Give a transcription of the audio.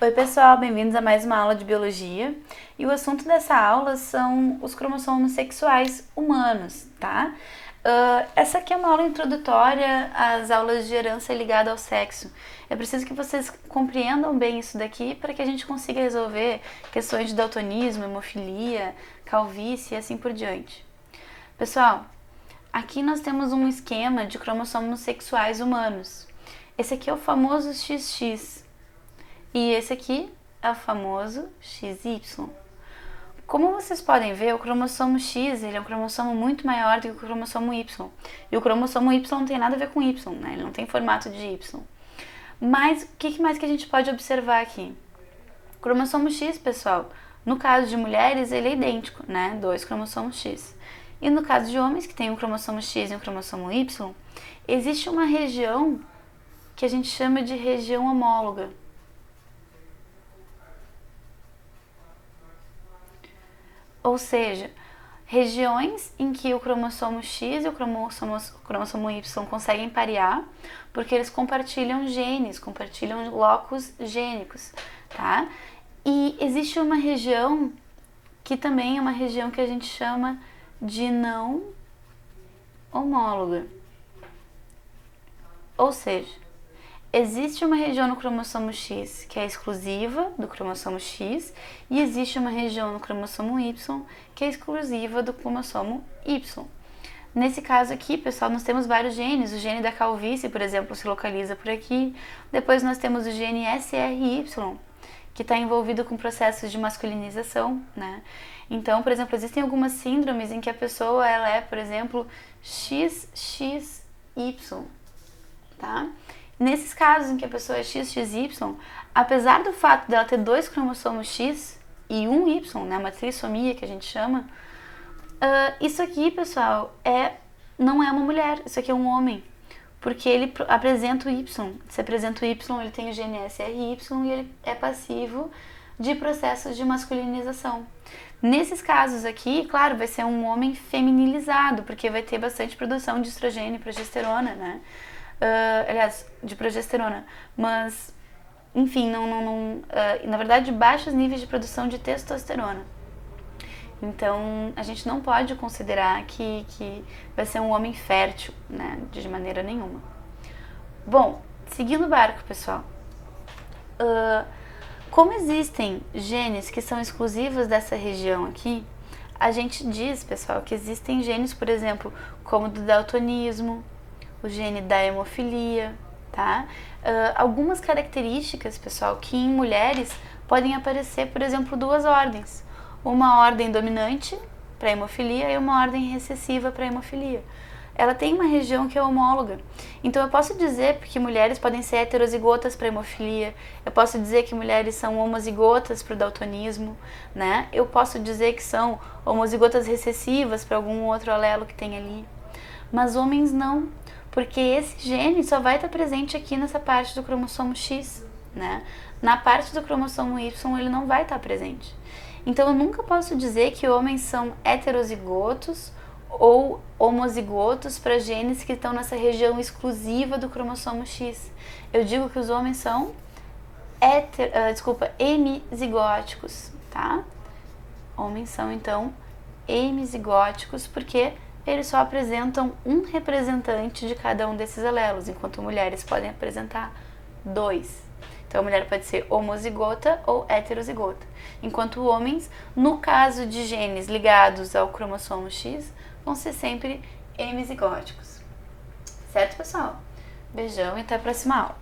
Oi pessoal, bem-vindos a mais uma aula de biologia. E o assunto dessa aula são os cromossomos sexuais humanos, tá? Essa aqui é uma aula introdutória às aulas de herança ligada ao sexo. Eu preciso que vocês compreendam bem isso daqui para que a gente consiga resolver questões de daltonismo, hemofilia, calvície e assim por diante. Pessoal, aqui nós temos um esquema de cromossomos sexuais humanos. Esse aqui é o famoso XX. E esse aqui é o famoso XY. Como vocês podem ver, o cromossomo X ele é um cromossomo muito maior do que o cromossomo Y. E o cromossomo Y não tem nada a ver com Y, né? Ele não tem formato de Y. Mas o que mais que a gente pode observar aqui? O cromossomo X, pessoal, no caso de mulheres, ele é idêntico, né? 2 cromossomos X. E no caso de homens, que tem um cromossomo X e um cromossomo Y, existe uma região que a gente chama de região homóloga. Ou seja, regiões em que o cromossomo X e o cromossomo Y conseguem parear, porque eles compartilham genes, compartilham locos gênicos, tá? E existe uma região que também é uma região que a gente chama de não homóloga. Ou seja, existe uma região no cromossomo X que é exclusiva do cromossomo X e existe uma região no cromossomo Y que é exclusiva do cromossomo Y. Nesse caso aqui, pessoal, nós temos vários genes. O gene da calvície, por exemplo, se localiza por aqui. Depois nós temos o gene SRY, que está envolvido com processos de masculinização, né? Então, por exemplo, existem algumas síndromes em que a pessoa ela é, por exemplo, XXY, tá? Nesses casos em que a pessoa é XXY, apesar do fato dela ter 2 cromossomos X e um Y, né, uma trissomia que a gente chama, isso aqui, pessoal, não é uma mulher, isso aqui é um homem, porque ele apresenta o Y. Se apresenta o Y, ele tem o gene SRY e ele é passivo de processos de masculinização. Nesses casos aqui, claro, vai ser um homem feminilizado, porque vai ter bastante produção de estrogênio e progesterona, né? Aliás, de progesterona, mas, enfim, na verdade, baixos níveis de produção de testosterona. Então, a gente não pode considerar que vai ser um homem fértil, né, de maneira nenhuma. Bom, seguindo o barco, pessoal, como existem genes que são exclusivos dessa região aqui, a gente diz, pessoal, que existem genes, por exemplo, como o do daltonismo, o gene da hemofilia, tá? Algumas características, pessoal, que em mulheres podem aparecer, por exemplo, 2 ordens. Uma ordem dominante para hemofilia e uma ordem recessiva para hemofilia. Ela tem uma região que é homóloga. Então eu posso dizer que mulheres podem ser heterozigotas para hemofilia, eu posso dizer que mulheres são homozigotas para o daltonismo, né? Eu posso dizer que são homozigotas recessivas para algum outro alelo que tem ali. Mas homens não, porque esse gene só vai estar presente aqui nessa parte do cromossomo X, né? Na parte do cromossomo Y ele não vai estar presente. Então eu nunca posso dizer que homens são heterozigotos ou homozigotos para genes que estão nessa região exclusiva do cromossomo X. Eu digo que os homens são hemizigóticos, tá? Homens são então hemizigóticos porque eles só apresentam um representante de cada um desses alelos, enquanto mulheres podem apresentar 2. Então a mulher pode ser homozigota ou heterozigota, enquanto homens, no caso de genes ligados ao cromossomo X, vão ser sempre hemizigóticos. Certo, pessoal? Beijão e até a próxima aula.